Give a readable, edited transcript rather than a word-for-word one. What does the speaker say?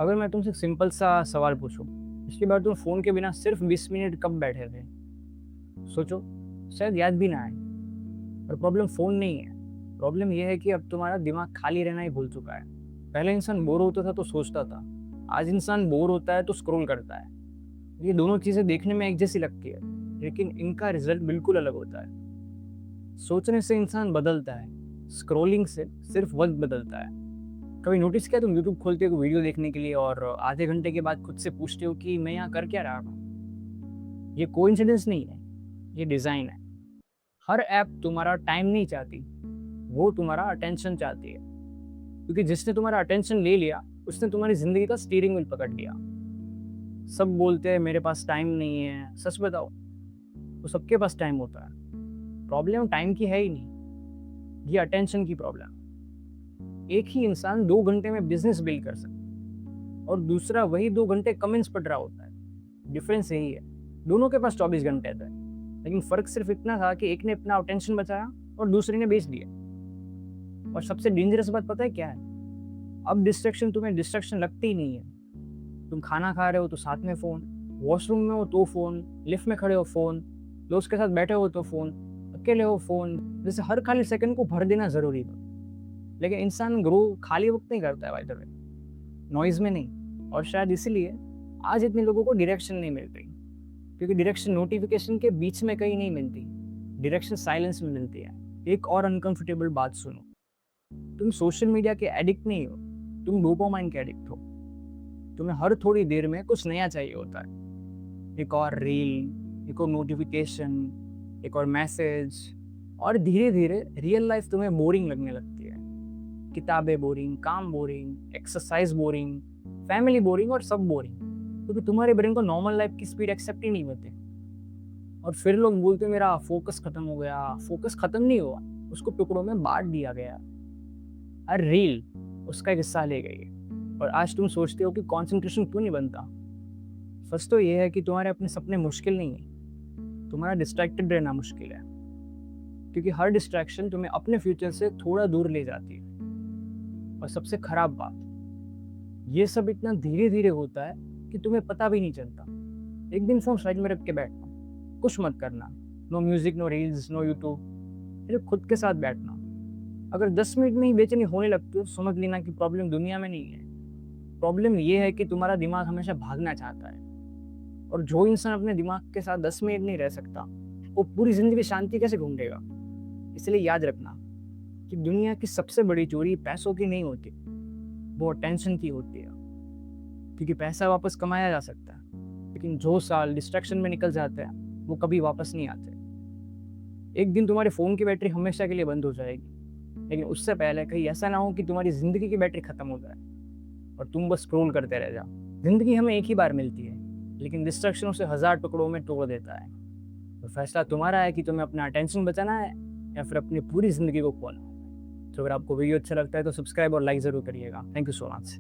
अगर मैं तुमसे सिंपल सा सवाल पूछूं, इसके बाद तुम फ़ोन के बिना सिर्फ 20 मिनट कब बैठे थे? सोचो, शायद याद भी ना आए। और प्रॉब्लम फ़ोन नहीं है, प्रॉब्लम ये है कि अब तुम्हारा दिमाग खाली रहना ही भूल चुका है। पहले इंसान बोर होता था तो सोचता था, आज इंसान बोर होता है तो स्क्रॉल करता है। ये दोनों चीज़ें देखने में एक जैसी लगती है, लेकिन इनका रिजल्ट बिल्कुल अलग होता है। सोचने से इंसान बदलता है, स्क्रॉलिंग से सिर्फ वक्त बदलता है। कभी नोटिस किया तुम यूट्यूब खोलते हो वीडियो देखने के लिए और आधे घंटे के बाद खुद से पूछते हो कि मैं यहाँ कर क्या रहा हूँ? ये कोइंसिडेंस नहीं है, ये डिज़ाइन है। हर ऐप तुम्हारा टाइम नहीं चाहती, वो तुम्हारा अटेंशन चाहती है। क्योंकि जिसने तुम्हारा अटेंशन ले लिया, उसने तुम्हारी ज़िंदगी का स्टीयरिंग व्हील पकड़ लिया। सब बोलते हैं मेरे पास टाइम नहीं है, सच बताओ, तो सबके पास टाइम होता है। प्रॉब्लम टाइम की है ही नहीं, ये अटेंशन की प्रॉब्लम। एक ही इंसान 2 घंटे में बिज़नेस बिल्ड कर सकता है और दूसरा वही 2 घंटे कमेंट्स पढ़ रहा होता है। डिफरेंस यही है, दोनों के पास 24 घंटे थे, लेकिन फ़र्क सिर्फ इतना था कि एक ने अपना अटेंशन बचाया और दूसरे ने बेच दिया। और सबसे डेंजरस बात पता है क्या है? अब तुम्हें डिस्ट्रैक्शन लगती ही नहीं है। तुम खाना खा रहे हो तो साथ में फ़ोन, वॉशरूम में हो तो फ़ोन, लिफ्ट में खड़े हो फ़ोन, दोस्त के साथ बैठे हो तो फ़ोन, अकेले हो फ़ोन। जैसे हर खाली सेकंड को भर देना ज़रूरी था। लेकिन इंसान ग्रो खाली वक्त नहीं करता है, बाय द वे, नॉइज़ में नहीं। और शायद इसीलिए आज इतने लोगों को डायरेक्शन नहीं मिल रही, क्योंकि डायरेक्शन नोटिफिकेशन के बीच में कहीं नहीं मिलती, डायरेक्शन साइलेंस में मिलती है। एक और अनकंफर्टेबल बात सुनो, तुम सोशल मीडिया के एडिक्ट नहीं हो, तुम डोपामाइन के एडिक्ट हो। तुम्हें हर थोड़ी देर में कुछ नया चाहिए होता है, एक और रील, एक और नोटिफिकेशन, एक और मैसेज। और धीरे धीरे रियल लाइफ तुम्हें बोरिंग लगने लगती है। किताबें बोरिंग, काम boring, exercise boring, family boring और सब बोरिंग, क्योंकि तुम्हारे ब्रेन को नॉर्मल लाइफ की स्पीड एक्सेप्ट ही नहीं होती। और फिर लोग बोलते मेरा फोकस खत्म हो गया। फोकस खत्म नहीं हुआ, उसको टुकड़ों में बांट दिया गया। हर रील उसका एक हिस्सा ले गई। और आज तुम सोचते हो कि कंसंट्रेशन क्यों नहीं बनता। सच तो ये है कि तुम्हारे अपने सपने मुश्किल नहीं है, तुम्हारा डिस्ट्रैक्टेड रहना मुश्किल है। क्योंकि हर डिस्ट्रैक्शन तुम्हें अपने फ्यूचर से थोड़ा दूर ले जाती है। और सबसे खराब बात, ये सब इतना धीरे धीरे होता है कि तुम्हें पता भी नहीं चलता। एक दिन फोन साइड में रख के बैठना, कुछ मत करना, no music, no reels, no YouTube, सिर्फ खुद के साथ बैठना। अगर 10 मिनट में ही बेचैनी होने लगती है तो समझ लेना कि प्रॉब्लम दुनिया में नहीं है, प्रॉब्लम ये है कि तुम्हारा दिमाग हमेशा भागना चाहता है। और जो इंसान अपने दिमाग के साथ 10 मिनट नहीं रह सकता, वो पूरी जिंदगी शांति कैसे ढूंढेगा? इसलिए याद रखना कि दुनिया की सबसे बड़ी चोरी पैसों की नहीं होती, वो अटेंशन की होती है। क्योंकि पैसा वापस कमाया जा सकता है, लेकिन जो साल डिस्ट्रैक्शन में निकल जाते हैं वो कभी वापस नहीं आते। एक दिन तुम्हारे फ़ोन की बैटरी हमेशा के लिए बंद हो जाएगी, लेकिन उससे पहले कहीं ऐसा ना हो कि तुम्हारी ज़िंदगी की बैटरी ख़त्म हो जाए और तुम बस स्क्रॉल करते रह जाओ। ज़िंदगी हमें एक ही बार मिलती है, लेकिन डिस्ट्रैक्शन उसे 1000 टुकड़ों में तोड़ देता है। तो फैसला तुम्हारा है कि तुम्हें अपना अटेंशन बचाना है या फिर अपनी पूरी ज़िंदगी को खोना है। तो अगर आपको वीडियो अच्छा लगता है तो सब्सक्राइब और लाइक ज़रूर करिएगा। Thank you so much.